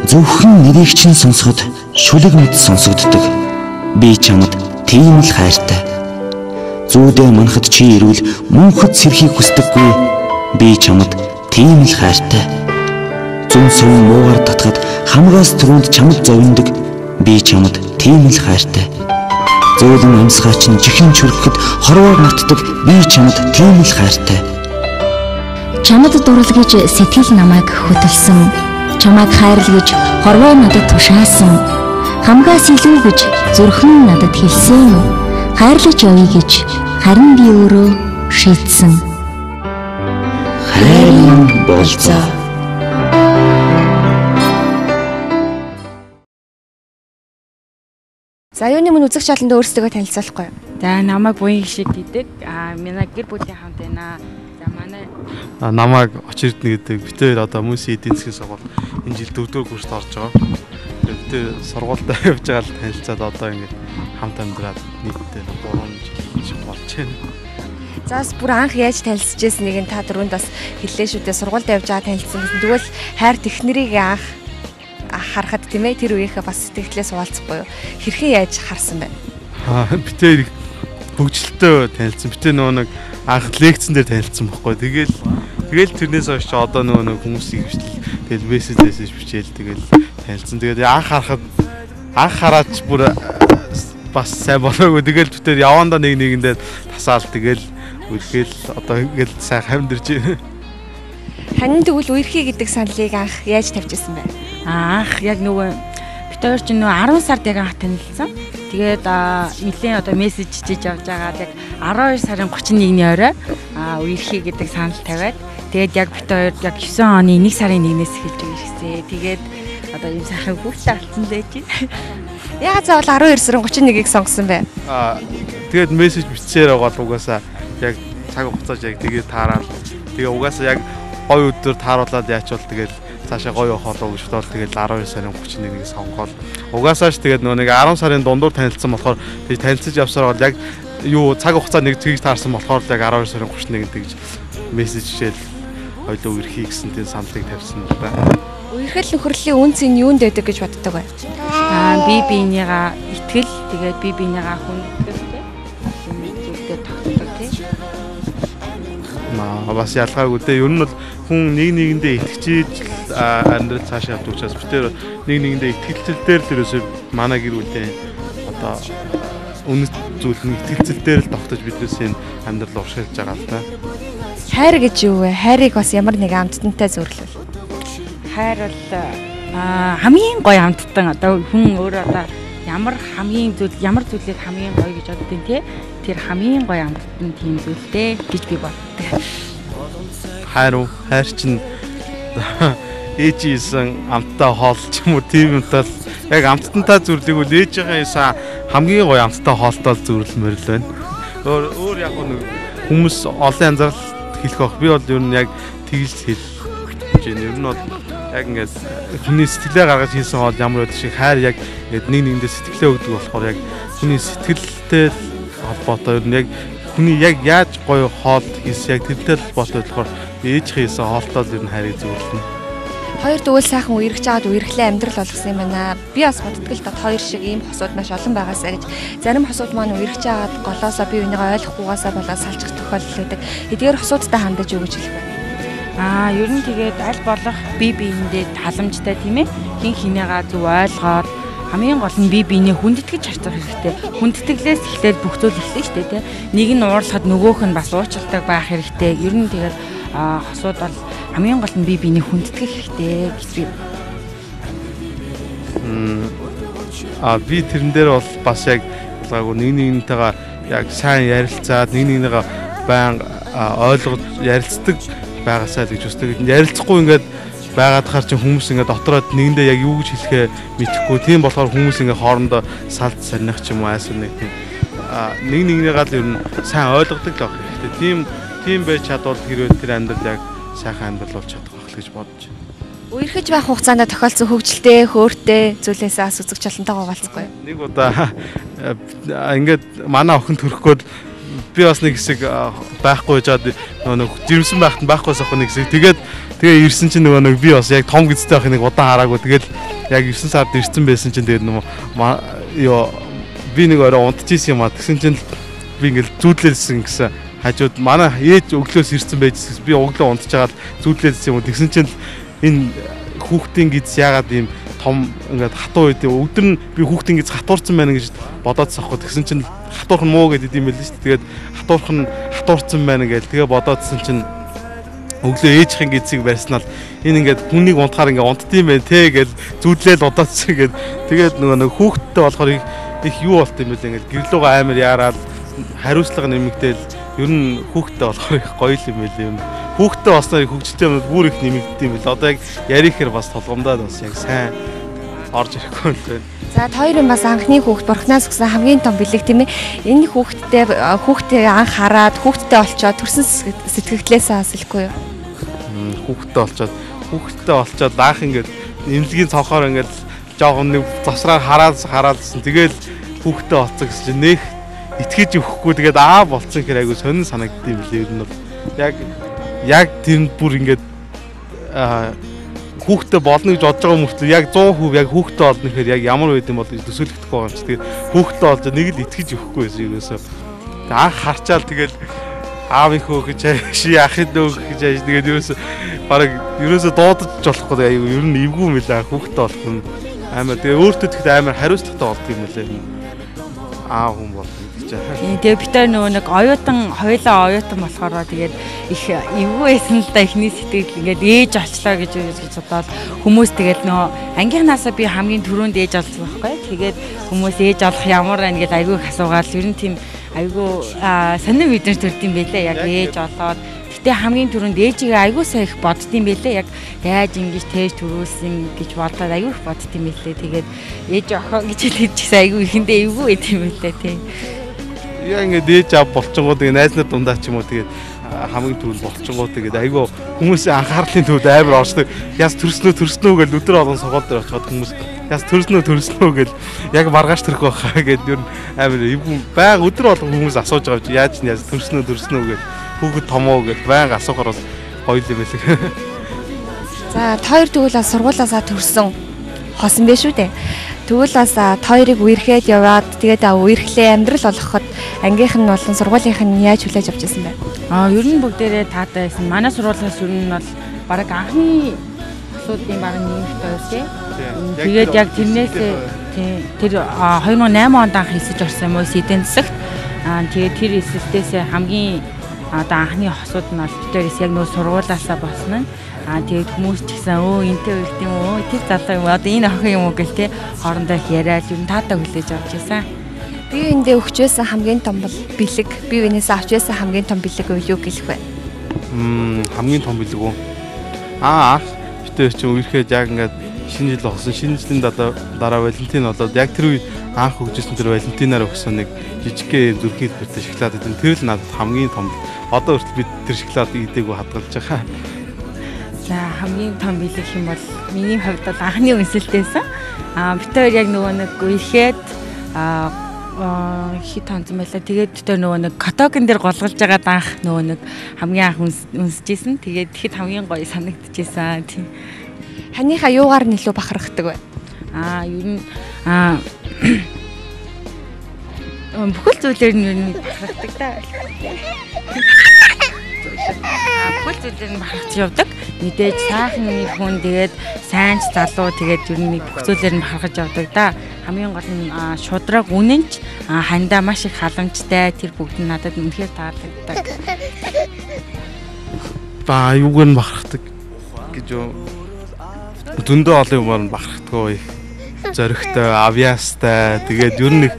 Зөвхөн нэрийг чинь сонсоход шүлэг мэт сонсогддог. Би чамд тийм л хайртай. Зүүдээ манахад чи ирвэл мөнхөд сэрхийг хүсдэггүй. Би чамд тийм л хайртай. Зүн сүн муугар татхад хамгаас түрүүнд чамд зовндог. Би чамд тийм л хайртай. Зөөлөн амьсгаа чинь чихэн чүрхэхэд хорвоо мартдаг. Би чамд тийм л хайртай. Чамд дурал гэж сэтгэл намайг хөтөлсөн. Чамайг хайрл гэж хорвоо надад тушаасан. Хамгаас илүү гэж зүрхэн надад хэлсэн. Хайрлаж явъя гэж харин би өөрөө шийдсэн. Хайрын болцоо. За юуны мөн үзэг чаландаа өөрсдөө танилцуулахгүй юу? За намайг буян шиг гэдэг. Манай гэр бүлийн хамт байна. За манай намайг Очирдны гэдэг. Бид хоёр одоо Мөнхийн эдийн засгийн сургууль энэ жил 4-р курст орж байгаа. Тэгээд бид хоёр сургуультай явж байгаа л танилцаад одоо ингээд хамт амьдраад нийтдээ 3 жил болж байна. За бас бүр анх яаж танилцчихсэн нэг нь та дөрөнд бас хэллээ шүү дээ. Сургуульд явж байгаа танилцсан гэсэн. Тэгвэл хайр технэрийг анх харахад тийм ээ тэр үеийнхээ бас сэтгэлээс хуваалцахгүй юу? Хэрхэн яаж харсан бэ? Бид хоёр хөгжилтэй танилцсан. Бид нөгөө нэг анх лекцэн дээр танилцсан байхгүй. Тэгэл тэрнээс хойш одоо нөгөө нэг хүмүүсийг хвчлэл тэгэл мессежээс бичээл тэгэл танилцсан. Тэгээд анх хараад бүр бас сайн болоогүй. Тэгэл бид хоёр явандаа нэг нэгэндээ тасаал тэгэл үлгээл одоо ингээл сайн амьдэрж байна. Хань тэгвэл үерхий гэдэг саналыг анх яаж тавьжсэн бэ? анх яг нөгөө бид хоёр ч нөгөө 10 сард яг анх танилцсан. Тэгээд нэлийн одоо мессеж хийж явж байгаа яг 12 сарын 31-ний орой үерхий гэдэг санал тавиад тэгээд яг бид хоёр яг 9 оны 1 сарын 1-ээс эхэлж үерхсэн. Тэгээд одоо юм сайхан хүүхдээ алдсан байж байна. Яагаад заавал 12 сарын 31-ийг сонгосон бэ? Тэгээд мессеж бичсээр байгаа угаасаа яг цаг хугацааж яг тэгээд таараад тэгээ угаасаа яг гой өдөр тааруулаад яачвал тэгээд цаашаа гоё хоолоо гэж бодоод тэгээд 12 сарын 31-ийг сонгоод угаасааш тэгээд нөгөө нэг 10 сарын дундуур танилцсан болохоор тэгээд танилцаж явсаар бол яг юу цаг хугацаа нэг тгийж таарсан болохоор яг 12 сарын 31-нд тэгж мессеж хийэл хоёлоо үерхий гэсэн тийм саналыг тавьсан л да. Үерхэл нөхөрлийн үнц нь юунд байдаг гэж боддог вэ? Би биенийгаа итгэл тэгээд би биенийгаа хүнддэг тийм зүйлдээ тогтдог тийм. Бас ялгаагүй дээ. Ер нь бол хүн нэг нэгэндээ итгэж амьдрал цаашаа явдаг учраас бид тэр нэг нэгэндээ итгэлцэл дээр л ерөөсөө манай гэр бүлийн одоо үнэт зүйл нь итгэлцэл дээр л тогтож биднээс энэ амьдрал уршилж байгаа л да. Хайр гэж юу вэ? Хайрыг бас ямар нэг амттантай зөвлөл. Хайр бол хамгийн гоё амттан одоо хүн өөрөө одоо ямар зүйлийг хамгийн гоё гэж боддیں۔ Тэ тэр хамгийн гоё амттан тийм зүйлтэй гэж би боддог. Хайр чинь ээжийнсэн амттай хоол ч юм уу тийм юмтай яг амттантай зүрлийг үл ээжийнхээ хамгийн гоё амттай хоолтой зүрлэмээр л байна. Өөр яг нэг хүмүүс олон янзаар хэлэх байх. Би бол ер нь яг тэгж хэлж байна. Ер нь бол яг ингээд хүний сэтгэлээ гаргаж хийсэн хоол ямар байдаг шиг хайр яг ингээд нэг нэгэндээ сэтгэлээ өгдөг болохоор яг хүний сэтгэлтэй холбоотой ер нь яг хүний яг яаж гоё хоол хийсэн яг тэртэй холбоотой болохоор ээж хийсэн хоолтой ер нь хайрыг зөвлөнө. Хоёр дүүл сайхан үерхэж аваад үерхлээ амьдрал болгосон юм байна. Би бас боддог л дот хоёр шиг ийм хосууд маш олон байгаасаа гэж. Зарим хосууд маань үерхэж аваад голоосоо бие бинийгаа ойлгохгүйгаасаа болоод салчих тохиолдол байдаг. Эдгээр хосуудтай хандаж юу гэж хэлэх вэ? Ер нь тэгээд аль болох бие биендээ таламжтай тийм ээ. Хин хинээгаа зөв ойлгоод хамгийн гол нь бие биенээ хүндэтгэж харцах хэрэгтэй. Хүндэтгэлээс эхлээд бүх зүйл эхэлнэ шүү дээ тийм. Нэг нь уурлахад нөгөөх нь бас уучлалтай байх хэрэгтэй. Ер нь тэгээд хосууд бол хамгийн гол нь бие биенээ хүндэтгэх хэрэгтэй гэж би. Би тэрэн дээр бол бас яг нэг нэгнтэйгээ яг сайн ярилцаад нэг нэгнийгээ байн ойлгож ярилцдаг байгаасаа л гэж үздэг. Ярилцахгүй ингээд байгаад хаар чинь хүмүүс ингээд дотороод нэгэндээ яг юу гэж хэлэхээ мэдэхгүй. Тийм болохоор хүмүүс ингээд хоорондоо салд сарних ч юм уу айсвар нэг тийм нэг нэгнийгаа л ер нь сайн ойлгодог л байх хэрэгтэй. Тийм байж чадвал хэрвээ тэр амьдрал яг сайхан амьдрал болж чадах байх гэж бодож байна. Үерхэж байх хугацаанд тохиолдсон хөвгөлтэй, хөөртэй зүйлээс ас үзэг чолонтойгоо хуваалцахгүй юу? Нэг удаа ингээд манай охин төрөхгүйд би бас нэг хэсэг байхгүй жаад нэг жирэмсэн байхад нь байхгүй сохоо нэг хэсэг. Тэгээ ирсэн чинь нөгөө нэг би бас яг том гизтэй байхыг нэг удаан хараагүй. Тэгэл яг 9 сард ирсэн байсан чинь тэгээд нөгөө би нэг орой унтчихсэн юм аа. Тэгсэн чинь би ингээл зүүдлээсэн гэсэн. Хажууд манай ээж өглөөс ирсэн байжсэн. Би өглөө унтчихагаад зүүдлээсэн юм. Тэгсэн чинь энэ хүүхдийн гиз яагаад ийм том ингээд хатуу байдیں۔ Өдөр нь би хүүхдийн гиз хатуурсан байна гэж бодоодсон аахгүй. Тэгсэн чинь хатуурх нь муу гэдэг юм байл шүү дээ. Тэгээд хатуурх нь хатуурсан байна гээл тэгээ бодоодсон чинь өглөө ээжхийн гизийг барьснаа л энэ ингээд хүнийг унтахаар ингээд унтдсан байх те гэж зүудлээл бодоодсон гээд тэгээд нөгөө нэг хүүхдтэй болохоор их юу болт юм бэл ингээд гэрлүүгээ амар яараад хариуцлага нэмэгдээл ер нь хүүхдтэй болохоор их гоё юм байл юм. Хүүхдтэй болсноор хөгжилтэй юмуд бүр их нэмэгддэг юм бэл. Одоо яг ярихээр бас толгомдоод бас яг сайн орж ирэхгүй л байна. За хоёрын бас анхны хүүхд бурхнаас өгсөн хамгийн том бэлэг тийм ээ. Энэ хүүхдээ анх хараад хүүхдтэй олцоод төрсөн сэтгэгдлээсээ асалхгүй юу? Хүүхдтэй олцоод анх ингээд эмнэлгийн цонхоор ингээд жоохон нэг засраар хараадсан. Тэгэл хүүхдтэй олцсон гэсэн чинь нэх итгэж өгөхгүй тэгээд болцсон хэрэг айгу сонин санагддаг юм лээ. Ер нь яг тэр бүр ингээд хүүхдтэй болно гэж бодож байгаа мөртлөө яг 100% яг хүүхдтэй болно гэхээр яг ямар байд юм бол төсөөлөгдөхгүй байгаа юм чи. Тэгээд хүүхдтэй болж нэг л итгэж өгөхгүй байсан юусоо. Тэгээд анх харчаал тэгээд аавынхөө гэж яахын дөө гэж тэгээд ерөөсөө дуудаж болохгүй аюу ер нь эвгүй юм лээ хүүхдтэй болох юм амар. Тэгээд өөртөө тэгэхэд амар хариуцлагатай болд юм лээ. Аав хүн бол тэгээ бид нар нөгөө нэг хоёулаа оюутан болохоор тэгээд их эвгүй байсан л да ихний сэтгэл ингээд ээж олчлаа гэж бодоод хүмүүс тэгээд нөгөө ангийнхнаасаа би хамгийн түрүүнд ээж олсон байхгүй. Тэгээд хүмүүс ээж олох ямар байна гэдээ айгүй их асуугаад ер нь тийм айгүй сонир мэдрэмж төрдөм байлээ яг ээж олоод. Гэтэ хамгийн түрүүнд ээжигээ айгүй сайн их боддсон байлээ яг яаж ингэж тээж төрүүлсэн гэж бодоод айгүй их боддсон байлээ. Тэгээд ээж охоо гэж хэлчихсэн айгүй ихэндээ эвгүй байт юм байлээ тийм. Яа ингээд ээж аав болчингууд тэгээ найз нар дундаа ч юм уу тэгээд хамгийн түрүүнд болчингууд тэгээд айгүй хүмүүсийн анхаарлын төвд амар оршдог. Яс төрснөө гэж өдөр болгон сонгол дээр очиход хүмүүс яс төрснөө гэж яг маргааш төрөх байхаа гэдэг ер нь амар эвгүй байг өдөр болгон хүмүүс асууж байгаа чи яаж нь яс төрснөө гэж хүүхэд томоо гэж байнга асуухаар бас гоё юм байлээ. За хоёр тэгвэл сургуулаасаа төрсөн хосон байх шүү дээ. Тэгвэл бас хоёрыг үерхэд яваад тэгээд үерхлээ амьдрал олгоход ангийнх нь болон сургуулийнх нь яаж хүлээж авч ирсэн бэ? Ер нь бүгдээрээ таатай байсан. Манай сургуулиас ер нь бол бараг анхны асуудлын бараг нэгт байсан. Тэгээд яг тэрнээс тэр 2008 онд анх хэлсэж орсон юм уу эдийн засагт. Тэгээд тэр эсэлтээс хамгийн одоо анхны хосууд нь бол битээрээс яг нөө сургуулаасаа болсон нь. Тэгээд хүмүүс ч гэсэн энтэй үгт юм уу тэр залуу юм одоо энэ охин юм уу гэл те хоорондоо их яриад юм таатай хүлээж авч байсан. Би эндээ өгч байсан хамгийн том бэлэг би энэс авч байсан хамгийн том бэлэг юу гэлэх вэ? Хамгийн том бэлэг үү? Битээр чи үерхэд яг ингээд шинэ жил болсон. Шинэ жилийн дараа Валентин болоод яг тэр үед анх өгчсэн тэр Валентинаар өгсөн нэг жижигхэн зүрхийн хэлбэртэй шоколад гэдэг. Тэр л надад хамгийн том. Одоо хүртэл би тэр шоколад идээгүй хадгалж байгаа. За хамгийн том бэлэг юм бол миний хувьд бол анхны үнсэлтээсэн. Бид хоёр яг нөгөө нэг үерхэд хит хонцсон байлаа. Тэгээд бид нөгөө нэг катоген дээр голгож байгаа анх нөгөө нэг хамгийн анх үнсэжсэн. Тэгээд тэгэхэд хамгийн гоё санагдчихсан. Тийм. Ханыхаа юугаар нэлээд бахархдаг вэ? Ер нь бүхэл зүйлээр нь ер нь бахархдаг да. Бүхэл зүйлээр нь бахархаж явдаг. Мэдээж сайхан нэг хүн тэгээд сайн ч залуу тэгээд ер нь бүх зүйлээр нь бахархаж явдаг да. Хамгийн гол нь шудраг үнэнч хандаа маш их халамжтай тэр бүгд нь надад үнэхээр таалагддаг. Юугаар нь бахархдаг гэж юу? Зөндөө олон юмар нь бахархдаггүй их зоригтой, авьяастай. Тэгээд ер нь их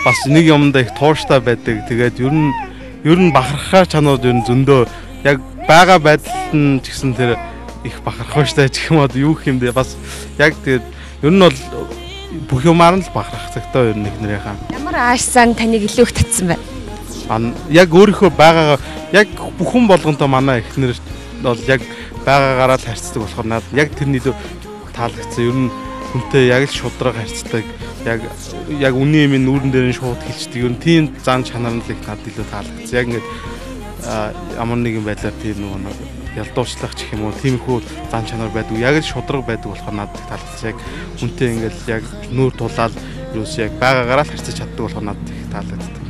бас нэг юмдаа их тууштай байдаг. Тэгээд ер нь бахархаа чанууд ер нь зөндөө яг байгаа байдалд нь ч гэсэн тэр их бахархаа штэ гэх юм уу юу гэх юм бэ бас яг тэгээд ер нь бол бүх юмар нь л бахархдаг ер нь их нэрийнхаа. Ямар аашсан таныг илүү их татсан бэ? Яг өөрийнхөө байгаагаа яг бүхэн болгонтой манай эхнэр бол яг байгаагаараа л харьцдаг болохоор надад яг тэрний илүү таалагдсан. Ер нь хүнтэй яг л шудраг харьцдаг. яг үнийн юм нүүрэн дээр нь шууд хэлчихдэг. Ер нь тийм зан чанар нь л их надад илүү таалагдсан. Яг ингээд ямар нэгэн байдлаар тийм нөгөө ялдуучлах гэх юм уу тиймэрхүү зан чанар байдаг. Яг л шудраг байдаг болохоор надад их таалагдсан. Яг үнтэй ингээд яг нүүр тулаад юус яг байгаагаараа л харьцаж чаддаг болохоор надад их таалагддаг.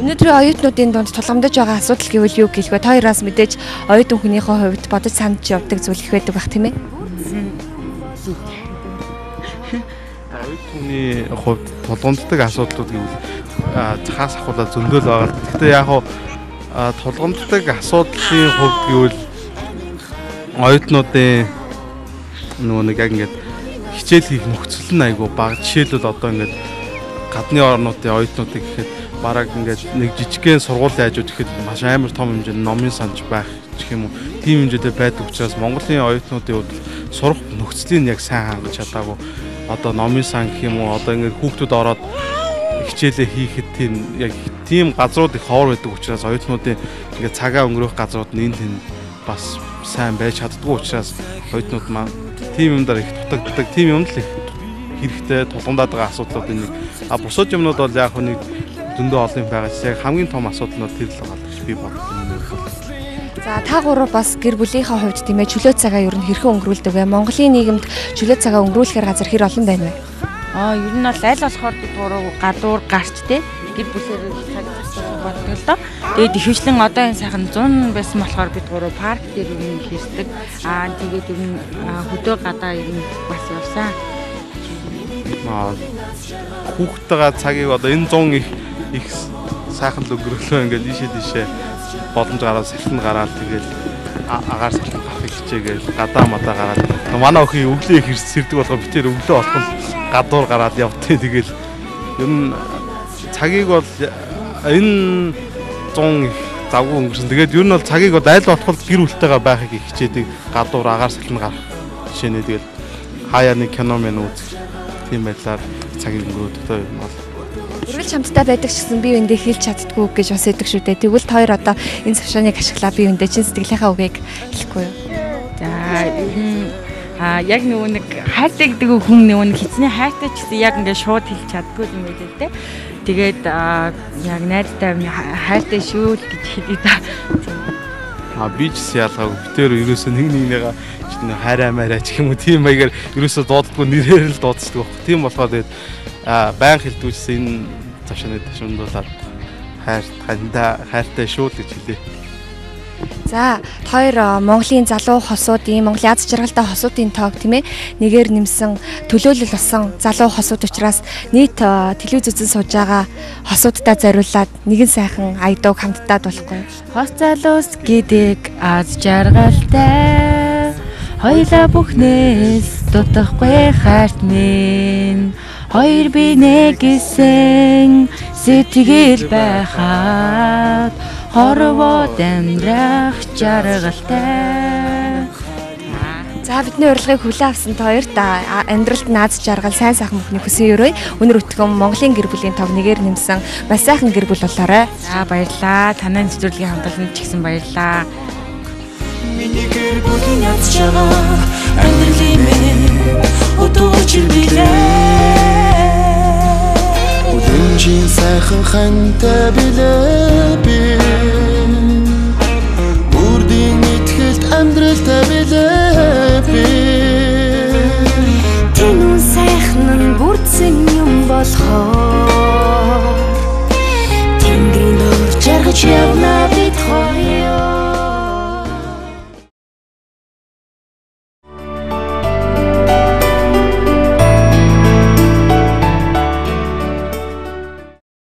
Өнөөдрийн оюутнуудын дунд тулгамдж байгаа асуудал гэвэл юу гэлэх вэ? Хоёроос мэдээж оюутан хүнийхээ хувьд бодож санаж явдаг зүйл их байдаг бах тийм ээ. Оюутны хувьд тулгамддаг асуудлууд гэвэл цахаас ахуулаад зөндөл байгаа. Гэхдээ яг хуу тулгамддаг асуудлын хувьд гэвэл оюутнуудын нөгөө нэг яг ингээд хичээл хийх нөхцөл нь айгүй бага. Жишээлбэл одоо ингээд гадны орнуудын оюутнуудыг гэхэд бараг ингээд нэг жижигхэн сургуулийн хажууд ихэд маш амар том хэмжээний номын санж байх гэх юм уу тийм хэмжээтэй байдаг учраас Монголын оюутнуудын хувьд сурах нөхцөлийг яг сайн хангаж чадаагүй одоо номын сан гэх юм уу одоо ингээд хүүхдүүд ороод хичээлээ хийхэд тийм газрууд их ховор байдаг учраас оюутнуудын ингээд цагаа өнгөрөх газрууд нь энэ бас сайн байж чаддгүй учраас оюутнууд маань тийм юм дээр их дутагддаг тийм юм л их хэрэгтэй тулгамдаад байгаа асуудлуудын нэг бусад юмнууд бол яг нэг зөндөө олон байгаа ч яг хамгийн том асуудал нь тэр л байгаа гэж би боддог юм байна. За та гурав бас гэр бүлийнхээ хувьд тийм ээ чөлөө цагаа ер нь хэрхэн өнгөрүүлдэг вэ? Монголын нийгэмд чөлөө цагаа өнгөрүүлэхээр газар хэр олон байна вэ? Ер нь бол аль болохоор бид гурав гадуур гарч те гэр бүлээр цаг зарцуулж боддог л доо. Тэгээд ихэвчлэн одоо энэ сайхан 100 байсан болохоор бид гурав парк дээр ер нь хийсдэг. Тэгээд ер нь хөдөө гадаа ер нь бас явсан. Хүүхдтэйгээ цагийг одоо энэ 100 их сайхан л өнгөрөөлөө ингээд ийшээ боломж гараад салхинд гараад тэгээд агаар салхинд гарахыг хичээгээл гадаа мадаа гараад манай охин өглөө их сэрдэг болохоор битээр өглөө болох гадуур гараад явтыг тэгэл ер нь цагийг бол энэ 100 их завгүй өнгөрсөн. Тэгээд ер нь бол цагийг бол аль болох гэр бүлтэйгээ байхыг хичээдэг гадуур агаар салхинд гарах жишээ нь тэгэл хаяа нэг кино мэн үзэх тийм байдлаар цагийг өнгөрөөдөг юм бол Үргэлж хамтдаа байдаг ч гэсэн бие биендээ хэлж чаддгүй гэж бас өгдөг шүү дээ. Тэгвэл хоёр одоо энэ завшааныг ашиглаа бие биендээ чин сэтгэлийнхаа үгийг хэлэхгүй юу? За яг нөгөө нэг хайртай гэдэг хүн нөгөө нэг хизний хайртай ч гэсэн яг ингээд шууд хэлж чаддгүй юм байдаг те. Тэгээд яг найртай хайртай шүү л гэж хэлээ да. Би ч ялгаагүй битээр ерөөсөө нэгнийгээ хайраа мараа ч юм уу тийм маягаар ерөөсөө дууддаггүй нэрээр л дууддаг. Тийм болохоор тэгээд баян хэлдгүүчсэн энэ завшааны ташуундуулаад хайртай шүү л гэж хэлээ. За хоёр Монголын залуу хосуудын Монголын аз жаргалтай хосуудын тоог тийм ээ нэгээр нэмсэн төлөөлөл болсон залуу хосууд учраас нийт телевиз үзэн сууж байгаа хосуудтай зориулаад нэгэн сайхан аядууг хамттаад болохгүй. Хос залуус гэдэг аз жаргалтай хоёлаа бүхнээс дутахгүй хайрт минь хоёр бинэ гэсэн сэтгэл байхад хорвоо дамрах жаргалтай. За бидний урилгыг хүлээн авсан та хоёрт амьдралд наад жаргал сайн сайхан бүхний хүсэн өрөө өнөр өтгөн Монголын гэр бүлийн тог нэгээр нэмсэн маш сайхан гэр бүл болоорой. За баярлаа. Танай нэвтрүүлгийн хамтлаганд ч гэсэн баярлаа. Миний гэр бүлийн наад жаргал амьдралын минь өдөөж билээ. Өдөржин сайхан хантай билээ би Үрдийн итгэлт амьдралтай билээ би Тэнүүн сайхан нь бүрдсэн юм болохоор Тэнгэрийн өр жаргаж яв